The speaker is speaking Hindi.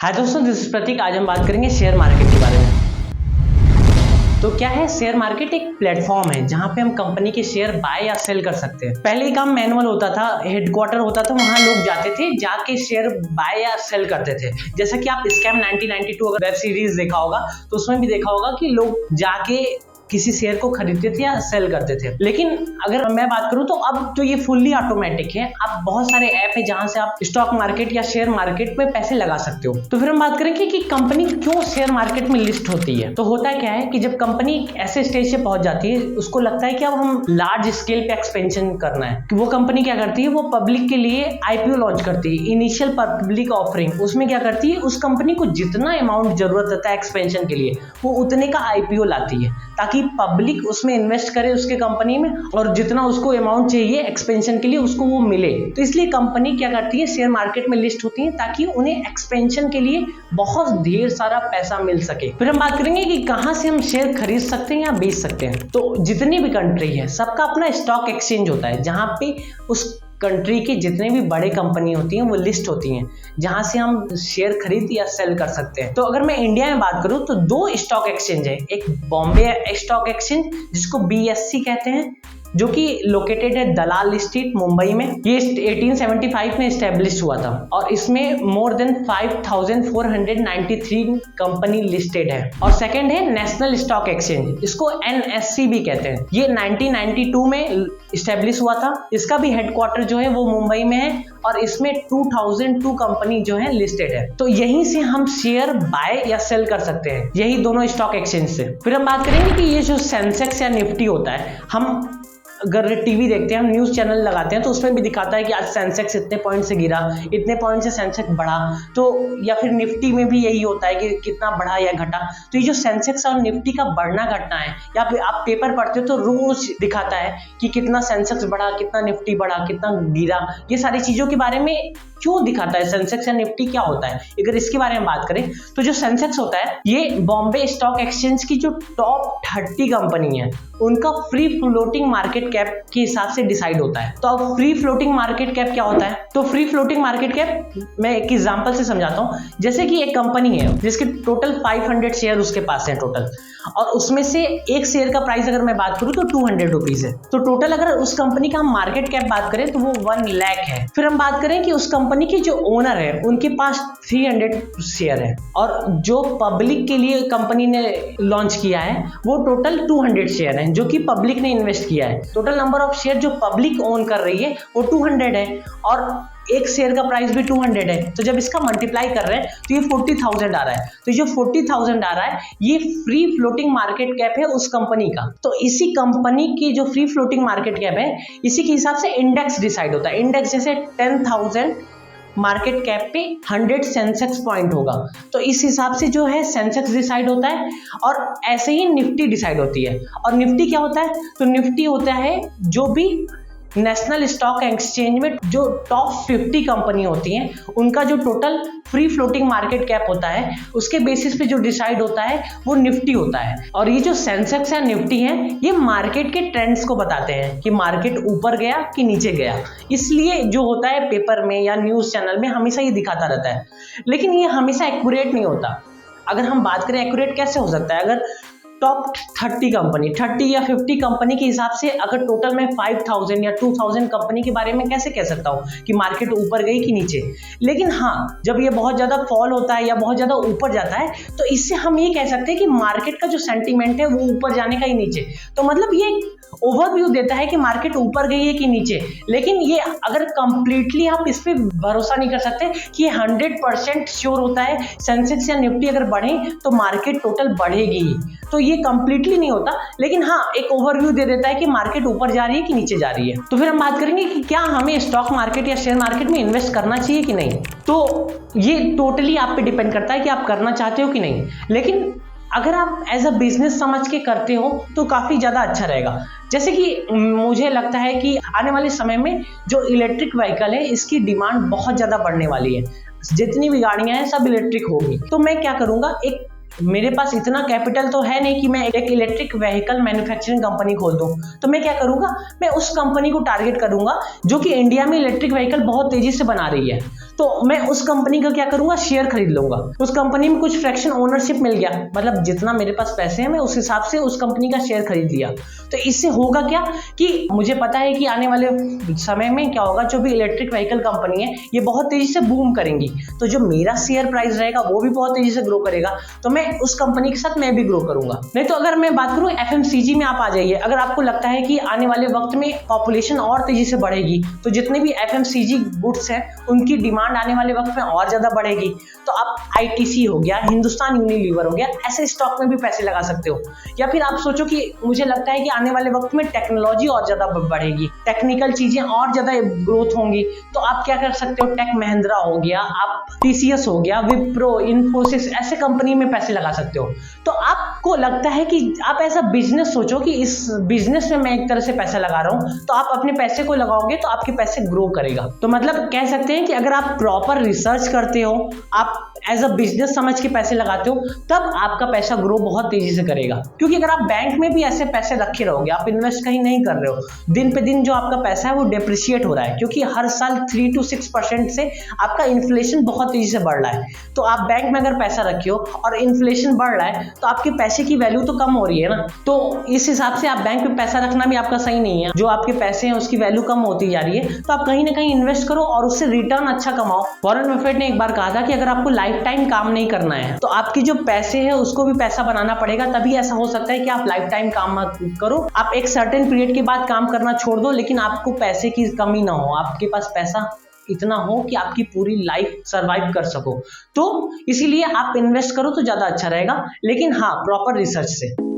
हाय दोस्तों, दिस इज प्रतीक। आज हम बात करेंगे शेयर मार्केट के बारे में। तो क्या है शेयर मार्केट? एक प्लेटफॉर्म है जहां पे हम कंपनी के शेयर बाय या सेल कर सकते हैं। पहले काम मैनुअल होता था, हेडक्वार्टर होता था, वहां लोग जाते थे, जाके शेयर बाय या सेल करते थे। जैसा कि आप स्कैम 1992 अगर वेब सीरीज देखा होगा तो उसमें भी देखा होगा कि लोग जाके किसी शेयर को खरीदते थे या सेल करते थे। लेकिन अगर मैं बात करूं तो अब तो ये फुल्ली ऑटोमेटिक है। अब बहुत सारे ऐप है जहां से आप स्टॉक मार्केट या शेयर मार्केट में पैसे लगा सकते हो। तो फिर हम बात करेंगे कि कंपनी क्यों शेयर मार्केट में लिस्ट होती है। तो होता क्या है कि जब कंपनी ऐसे स्टेज से पहुंच जाती है, उसको लगता है कि अब हम लार्ज स्केल पे एक्सपेंशन करना है, कि वो कंपनी क्या करती है, वो पब्लिक के लिए आईपीओ लॉन्च करती है, इनिशियल पब्लिक ऑफरिंग। उसमें क्या करती है, उस कंपनी को जितना अमाउंट जरूरत होता है एक्सपेंशन के लिए, वो उतने का आईपीओ लाती है, ताकि पब्लिक उसमें इन्वेस्ट करे उसके कंपनी में, और जितना उसको अमाउंट चाहिए एक्सपेंशन के लिए उसको वो मिले। तो इसलिए कंपनी क्या करती है, शेयर मार्केट में लिस्ट होती है ताकि उन्हें एक्सपेंशन के लिए बहुत ढेर सारा पैसा मिल सके। फिर हम बात करेंगे कि कहां से हम शेयर खरीद सकते हैं या बेच सकते हैं। तो जितनी भी कंट्री है सबका अपना स्टॉक एक्सचेंज होता है, जहां पे उस कंट्री के जितने भी बड़े कंपनी होती हैं वो लिस्ट होती हैं, जहां से हम शेयर खरीद या सेल कर सकते हैं। तो अगर मैं इंडिया में बात करूं तो दो स्टॉक एक्सचेंज है। एक बॉम्बे स्टॉक एक्सचेंज जिसको BSE कहते हैं, जो कि लोकेटेड है दलाल स्ट्रीट मुंबई में। ये 1875 में एस्टेब्लिश हुआ था और इसमें मोर देन 5493 कंपनी लिस्टेड है। और सेकंड है नेशनल स्टॉक एक्सचेंज, इसको NSE भी कहते हैं। ये 1992 में एस्टेब्लिश हुआ था। इसका भी हेडक्वार्टर जो है वो मुंबई में है और इसमें 2002 कंपनी जो है लिस्टेड है। तो यहीं से हम शेयर बाय या सेल कर सकते हैं, यही दोनों स्टॉक एक्सचेंज से। फिर हम बात करेंगे कि ये जो सेंसेक्स या निफ्टी होता है, हम अगर टीवी देखते हैं, हम न्यूज चैनल लगाते हैं तो उसमें भी दिखाता है कि आज सेंसेक्स इतने पॉइंट से गिरा, इतने पॉइंट से सेंसेक्स बढ़ा। तो या फिर निफ्टी में भी यही होता है कि कितना बढ़ा या घटा। तो ये जो सेंसेक्स और निफ्टी का बढ़ना घटना है, या फिर आप पेपर पढ़ते हो तो रोज दिखाता है कि कितना सेंसेक्स बढ़ा, कितना निफ्टी बढ़ा, कितना गिरा। ये सारी चीजों के बारे में क्यों दिखाता है, सेंसेक्स या निफ्टी क्या होता है। अगर इसके बारे में बात करें तो जो सेंसेक्स होता है, ये बॉम्बे स्टॉक एक्सचेंज की जो टॉप 30 कंपनी है उनका फ्री फ्लोटिंग मार्केट कैप के हिसाब से डिसाइड होता है। तो अब फ्री फ्लोटिंग मार्केट कैप क्या होता है? तो फ्री फ्लोटिंग मार्केट कैप मैं एक एग्जांपल से समझाता हूं। जैसे कि एक कंपनी है जिसके टोटल 500 शेयर उसके पास है टोटल, और उसमें से एक शेयर का प्राइस अगर मैं बात करूं तो 200 रुपीज है। तो टोटल अगर उस कंपनी का हम मार्केट कैप बात करें तो वो 1 लाख है। फिर हम बात करें कि उस कंपनी के जो ओनर है उनके पास 300 शेयर है, और जो पब्लिक के लिए कंपनी ने लॉन्च किया है वो टोटल 200 शेयर है, जो कि पब्लिक ने इन्वेस्ट किया है। टोटल नंबर ऑफ शेयर जो पब्लिक ओन कर रही है वो 200 है, और एक शेयर का प्राइस भी 200 है। तो जब इसका मल्टीप्लाई कर रहे हैं तो ये 40,000 आ रहा है। तो जो 40,000 आ रहा है ये फ्री फ्लोटिंग मार्केट कैप है उस कंपनी का। तो इसी कंपनी की जो फ्री फ्लोटिंग मार्केट कैप है, इसी के हिसाब से इंडेक्स डिसाइड होता है। इंडेक्स जैसे 10,000 मार्केट कैप पे 100 सेंसेक्स पॉइंट होगा, तो इस हिसाब से जो है सेंसेक्स डिसाइड होता है। और ऐसे ही निफ्टी डिसाइड होती है। और निफ्टी क्या होता है? तो निफ्टी होता है जो भी नेशनल स्टॉक एक्सचेंज में जो टॉप 50 कंपनी होती हैं उनका जो total free floating market cap होता है, उसके बेसिस पे जो डिसाइड होता है वो निफ्टी होता है। और ये जो सेंसेक्स या निफ्टी है, ये मार्केट के ट्रेंड्स को बताते हैं कि मार्केट ऊपर गया कि नीचे गया। इसलिए जो होता है पेपर में या न्यूज चैनल में हमेशा ये दिखाता रहता है, लेकिन ये हमेशा एक्यूरेट नहीं होता। अगर हम बात करें एक्यूरेट कैसे हो सकता है, अगर टॉप 30 कंपनी 30 या 50 कंपनी के हिसाब से अगर टोटल में 5000 या 2000 कंपनी के बारे में कैसे कह सकता हूँ कि मार्केट ऊपर गई कि नीचे। लेकिन हाँ, जब ये बहुत ज्यादा फॉल होता है या बहुत ज्यादा ऊपर जाता है तो इससे हम ये कह सकते हैं कि मार्केट का जो सेंटीमेंट है वो ऊपर जाने का ही नीचे। तो मतलब ये ओवरव्यू देता है कि मार्केट ऊपर गई है कि नीचे। लेकिन ये अगर कंप्लीटली आप इस पे भरोसा नहीं कर सकते कि ये 100% श्योर होता है सेंसेक्स या निफ्टी अगर बढ़े तो मार्केट टोटल बढ़ेगी। तो ये कंप्लीटली नहीं होता, लेकिन हाँ एक ओवरव्यू दे देता है कि मार्केट ऊपर जा रही है कि नीचे जा रही है। तो फिर हम बात करेंगे कि क्या हमें स्टॉक मार्केट या शेयर मार्केट में इन्वेस्ट करना चाहिए कि नहीं। तो ये टोटली आप पे डिपेंड करता है कि आप करना चाहते हो कि नहीं। लेकिन अगर आप एज अ बिजनेस समझ के करते हो तो काफी ज्यादा अच्छा रहेगा। जैसे कि मुझे लगता है कि आने वाले समय में जो इलेक्ट्रिक व्हीकल है इसकी डिमांड बहुत ज्यादा बढ़ने वाली है। जितनी भी गाड़ियां हैं सब इलेक्ट्रिक होगी। तो मैं क्या करूंगा, एक मेरे पास इतना कैपिटल तो है नहीं कि मैं एक इलेक्ट्रिक व्हीकल मैन्युफैक्चरिंग कंपनी खोल दूं। तो मैं क्या करूंगा, मैं उस कंपनी को टारगेट करूंगा जो कि इंडिया में इलेक्ट्रिक व्हीकल बहुत तेजी से बना रही है। तो मैं उस कंपनी का क्या करूंगा, शेयर खरीद लूंगा। उस कंपनी में कुछ फ्रैक्शन ओनरशिप मिल गया, मतलब जितना मेरे पास पैसे हैं मैं उस हिसाब से उस कंपनी का शेयर खरीद लिया। तो इससे होगा क्या कि मुझे पता है कि आने वाले समय में क्या होगा, जो भी इलेक्ट्रिक व्हीकल कंपनी है ये बहुत तेजी से बूम करेंगी, तो जो मेरा शेयर प्राइस रहेगा वो भी बहुत तेजी से ग्रो करेगा। तो मैं उस कंपनी के साथ मैं भी ग्रो करूंगा। नहीं तो अगर मैं बात करूं एफएमसीजी में, आप आ जाइए। अगर आपको लगता है कि आने वाले वक्त में पॉपुलेशन और तेजी से बढ़ेगी, तो जितने भी एफएमसीजी गुड्स हैं उनकी डिमांड आने वाले वक्त में और ज्यादा बढ़ेगी। तो आप आईटीसी हो गया, हिंदुस्तान यूनिलीवर हो गया, ऐसे स्टॉक में भी पैसे लगा सकते हो। या फिर आप सोचो कि मुझे लगता है कि आने वाले वक्त में टेक्नोलॉजी और ज्यादा बढ़ेगी, टेक्निकल चीजें और ज्यादा ग्रोथ होंगी, तो आप क्या कर सकते हो, टेक महिंद्रा हो गया, आप टीसीएस हो गया, विप्रो, इन्फोसिस, ऐसे कंपनी में पैसे लगा सकते हो। तो आपको लगता है कि आप ऐसा बिजनेस सोचो कि इस बिजनेस में मैं एक तरह से पैसा लगा रहा हूं, तो आप अपने पैसे को लगाओगे तो आपके पैसे ग्रो करेगा। तो मतलब कह सकते हैं कि अगर आप प्रॉपर रिसर्च करते हो, आप एज अ बिजनेस समझ के पैसे लगाते हो, तब आपका पैसा ग्रो बहुत तेजी से करेगा। क्योंकि अगर आप बैंक में भी ऐसे पैसे रखे रहोगे, आप इन्वेस्ट कहीं नहीं कर रहे हो, दिन पे दिन जो आपका पैसा है वो डेप्रिशिएट हो रहा है, क्योंकि हर साल 3 to 6% से आपका इन्फ्लेशन बहुत तेजी से बढ़ रहा है। तो आप बैंक में अगर पैसा रखे हो और इन्फ्लेशन बढ़ रहा है, तो आपके पैसे की वैल्यू तो कम हो रही है ना। तो इस हिसाब से आप बैंक में पैसा रखना भी आपका सही नहीं है। जो आपके पैसे हैं उसकी वैल्यू कम होती जा रही है, तो आप कहीं ना कहीं इन्वेस्ट करो और उससे रिटर्न अच्छा कमाओ। वॉरेन बफेट ने एक बार कहा था कि अगर आपको लाइफ टाइम काम नहीं करना है, तो आपकी जो पैसे है उसको भी पैसा बनाना पड़ेगा। तभी ऐसा हो सकता है कि आप लाइफ टाइम काम मत करो, आप एक सर्टेन पीरियड के बाद काम करना छोड़ दो, लेकिन आपको पैसे की कमी ना हो, आपके पास पैसा इतना हो कि आपकी पूरी लाइफ सरवाइव कर सको। तो इसीलिए आप इन्वेस्ट करो तो ज्यादा अच्छा रहेगा, लेकिन हाँ, प्रॉपर रिसर्च से।